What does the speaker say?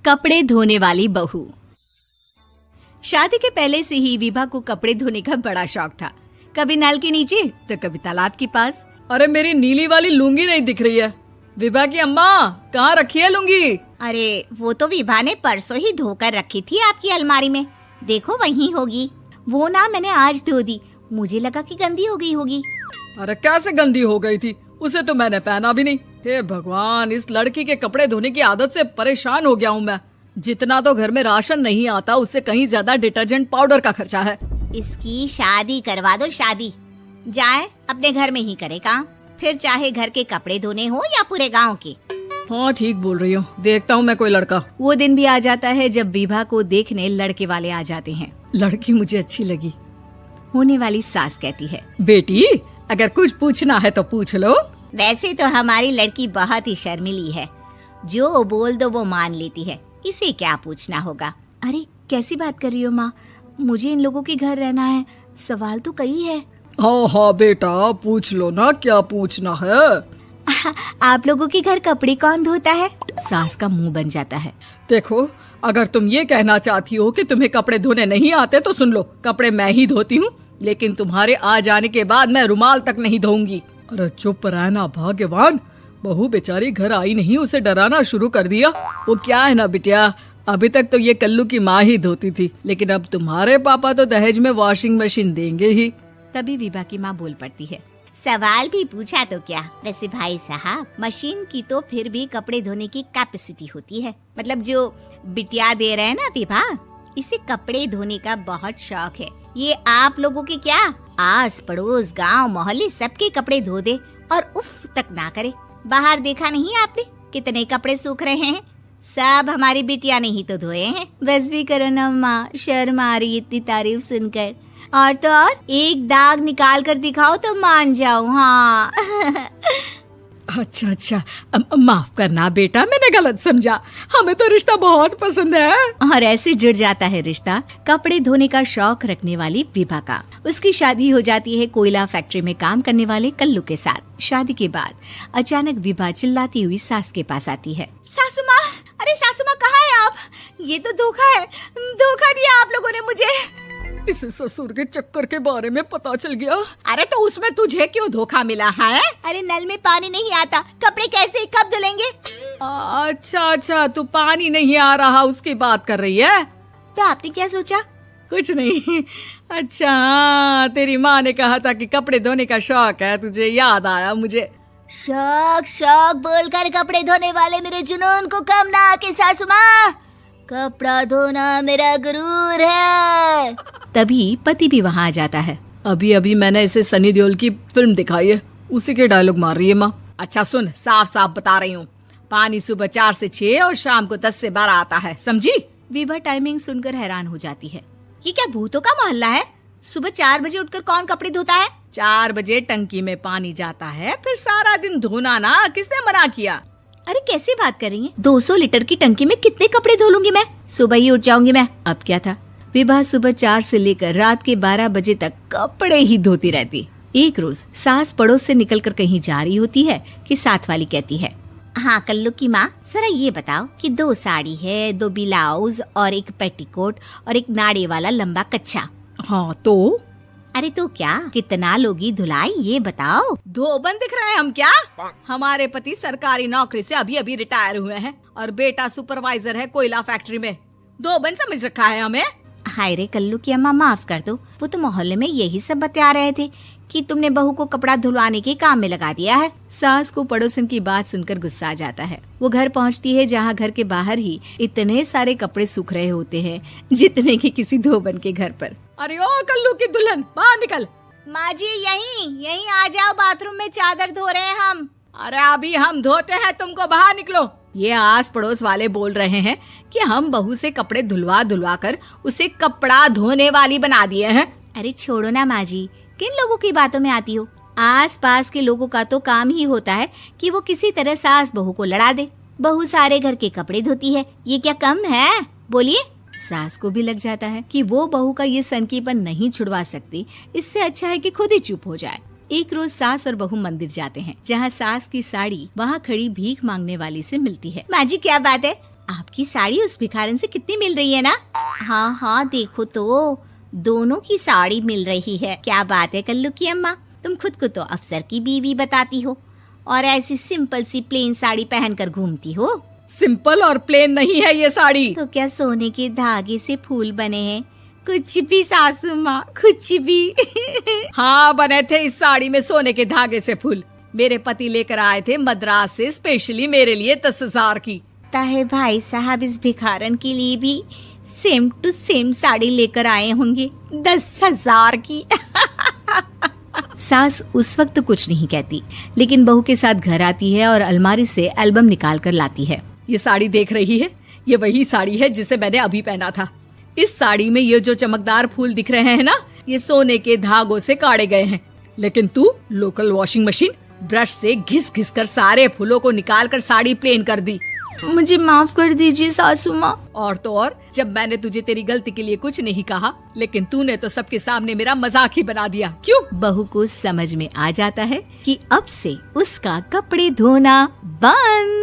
कपड़े धोने वाली बहू। शादी के पहले से ही विभा को कपड़े धोने का बड़ा शौक था। कभी नल के नीचे तो कभी तालाब के पास। अरे मेरी नीली वाली लुंगी नहीं दिख रही है। विभा की अम्मा, कहाँ रखी है लुंगी? अरे वो तो विभा ने परसों ही धोकर रखी थी आपकी अलमारी में, देखो वहीं होगी। वो ना मैंने आज धो दी, मुझे लगा कि गंदी हो गई होगी। अरे कैसे गंदी हो गई थी? उसे तो मैंने पहना भी नहीं। हे भगवान, इस लड़की के कपड़े धोने की आदत से परेशान हो गया हूँ मैं। जितना तो घर में राशन नहीं आता, उससे कहीं ज्यादा डिटर्जेंट पाउडर का खर्चा है। इसकी शादी करवा दो, शादी जाए अपने घर में ही करे काम, फिर चाहे घर के कपड़े धोने हो या पूरे गांव के। हाँ ठीक बोल रही हो, देखता हूँ मैं कोई लड़का। वो दिन भी आ जाता है जब विभा को देखने लड़के वाले आ जाते हैं। लड़की मुझे अच्छी लगी। होने वाली सास कहती है, बेटी अगर कुछ पूछना है तो पूछ लो। वैसे तो हमारी लड़की बहुत ही शर्मीली है, जो बोल दो वो मान लेती है, इसे क्या पूछना होगा। अरे कैसी बात कर रही हो माँ, मुझे इन लोगों के घर रहना है, सवाल तो कई है। हाँ हाँ बेटा, पूछ लो ना, क्या पूछना है। आप लोगों के घर कपड़े कौन धोता है? सास का मुंह बन जाता है। देखो, अगर तुम ये कहना चाहती हो कि तुम्हें कपड़े धोने नहीं आते तो सुन लो, कपड़े मैं ही धोती हूँ, लेकिन तुम्हारे आ जाने के बाद मैं रुमाल तक नहीं धोऊंगी। अरे चुप रहना भाग्यवान, बहू बेचारी घर आई नहीं, उसे डराना शुरू कर दिया। वो क्या है ना बिटिया, अभी तक तो ये कल्लू की माँ ही धोती थी, लेकिन अब तुम्हारे पापा तो दहेज में वॉशिंग मशीन देंगे ही। तभी विभा की माँ बोल पड़ती है, सवाल भी पूछा तो क्या। वैसे भाई साहब, मशीन की तो फिर भी कपड़े धोने की कैपेसिटी होती है, मतलब जो बिटिया दे रहे हैं ना विभा, इसे कपड़े धोने का बहुत शौक है। ये आप लोगों के क्या, आस पड़ोस गांव मोहल्ले सबके कपड़े धो दे और उफ तक ना करे। बाहर देखा नहीं आपने कितने कपड़े सूख रहे हैं, सब हमारी बिटिया ने ही तो धोए हैं। बस भी करो ना माँ, शर्म आ रही इतनी तारीफ सुनकर। और तो और एक दाग निकाल कर दिखाओ तो मान जाओ। हाँ अच्छा अच्छा, माफ करना बेटा, मैंने गलत समझा। हमें तो रिश्ता बहुत पसंद है। और ऐसे जुड़ जाता है रिश्ता कपड़े धोने का शौक रखने वाली विभा का। उसकी शादी हो जाती है कोयला फैक्ट्री में काम करने वाले कल्लू के साथ। शादी के बाद अचानक विभा चिल्लाती हुई सास के पास आती है। सासू माँ, अरे सासू माँ कहाँ है आप? ये तो धोखा है, धोखा दिया आप लोगों ने मुझे। इसे ससुर के चक्कर के बारे में पता चल गया। अरे तो उसमें तुझे क्यों धोखा मिला है? अरे नल में पानी नहीं आता, कपड़े कैसे कब धुलेंगे? अच्छा अच्छा, तू पानी नहीं आ रहा उसकी बात कर रही है। तो आपने क्या सोचा? कुछ नहीं। अच्छा हाँ, तेरी माँ ने कहा था कि कपड़े धोने का शौक है तुझे, याद आया मुझे। शौक शौक बोलकर कपड़े धोने वाले मेरे जुनून को कम ना आके सासू माँ, कपड़ा धोना मेरा गुरूर है। तभी पति भी वहाँ आ जाता है। अभी अभी मैंने इसे सनी देओल की फिल्म दिखाई है, उसी के डायलॉग मार रही है माँ। अच्छा सुन, साफ साफ बता रही हूँ, पानी सुबह 4 से 6 और शाम को 10 से 12 आता है, समझी? विभा टाइमिंग सुनकर हैरान हो जाती है। ये क्या भूतों का मोहल्ला है? सुबह 4 बजे उठकर कौन कपड़े धोता है? 4 बजे टंकी में पानी जाता है, फिर सारा दिन धोना ना, किसने मना किया? अरे कैसी बात कर रही हैं? 200 लीटर की टंकी में कितने कपड़े धो लूंगी मैं, सुबह ही उठ जाऊंगी मैं। अब क्या था, विभा सुबह 4 से लेकर रात के 12 बजे तक कपड़े ही धोती रहती। एक रोज सास पड़ोस से निकलकर कहीं जा रही होती है कि साथ वाली कहती है, हाँ कल्लू की माँ, जरा ये बताओ कि 2 साड़ी है, 2 ब्लाउज और एक पेटीकोट और एक नाड़े वाला लंबा कच्छा। हाँ तो? अरे तो क्या, कितना लोगी धुलाई ये बताओ। धोबन दिख रहे हैं हम क्या? हमारे पति सरकारी नौकरी से अभी अभी रिटायर हुए हैं और बेटा सुपरवाइजर है कोयला फैक्ट्री में। धोबन समझ रखा है हमें। हाय रे कल्लू की अम्मा, माफ कर दो, वो तो मोहल्ले में यही सब बता रहे थे कि तुमने बहू को कपड़ा धुलवाने के काम में लगा दिया है। सास को पड़ोसन की बात सुनकर गुस्सा आ जाता है। वो घर पहुंचती है जहां घर के बाहर ही इतने सारे कपड़े सूख रहे होते हैं जितने कि किसी धोबन के घर पर। अरे ओ कल्लू की दुल्हन, बाहर निकल। माँ जी यहीं आ जाओ, बाथरूम में चादर धो रहे हैं हम। अरे अभी हम धोते हैं, तुमको बाहर निकलो। ये आस पड़ोस वाले बोल रहे हैं कि हम बहू से कपड़े धुलवा धुलवा कर उसे कपड़ा धोने वाली बना दिए हैं। अरे छोड़ो ना माँ जी, किन लोगों की बातों में आती हो? आस पास के लोगों का तो काम ही होता है कि वो किसी तरह सास बहू को लड़ा दे। बहू सारे घर के कपड़े धोती है, ये क्या कम है? बोलिए। सास को भी लग जाता है कि वो बहू का ये सनकीपन नहीं छुड़वा सकती, इससे अच्छा है कि खुद ही चुप हो जाए। एक रोज सास और बहू मंदिर जाते हैं, जहाँ सास की साड़ी वहाँ खड़ी भीख मांगने वाली से मिलती है। माँ जी क्या बात है, आपकी साड़ी उस भिखारन से कितनी मिल रही है ना? हाँ हाँ देखो तो, दोनों की साड़ी मिल रही है। क्या बात है कल्लू की अम्मा, तुम खुद को तो अफसर की बीवी बताती हो और ऐसी सिंपल सी प्लेन साड़ी पहनकर घूमती हो। सिंपल और प्लेन नहीं है ये साड़ी। तो क्या सोने के धागे से फूल बने हैं? कुछ भी सासू माँ, कुछ भी। हाँ बने थे इस साड़ी में सोने के धागे से फूल। मेरे पति लेकर आए थे मद्रास से स्पेशली मेरे लिए 10,000 की। ताहे भाई साहब इस भिखारन के लिए भी सेम टू सेम साड़ी लेकर आए होंगे 10,000 की। सास उस वक्त तो कुछ नहीं कहती, लेकिन बहू के साथ घर आती है और अलमारी से एल्बम निकाल कर लाती है। ये साड़ी देख रही है, ये वही साड़ी है जिसे मैंने अभी पहना था। इस साड़ी में ये जो चमकदार फूल दिख रहे हैं ना, ये सोने के धागों से काढ़े गए हैं। लेकिन तू लोकल वॉशिंग मशीन ब्रश से घिस घिस कर सारे फूलों को निकाल कर साड़ी प्लेन कर दी। मुझे माफ कर दीजिए सासू माँ। और तो और, जब मैंने तुझे तेरी गलती के लिए कुछ नहीं कहा, लेकिन तूने तो सबके सामने मेरा मजाक ही बना दिया। क्यों? बहू को समझ में आ जाता है कि अब से उसका कपड़े धोना बंद।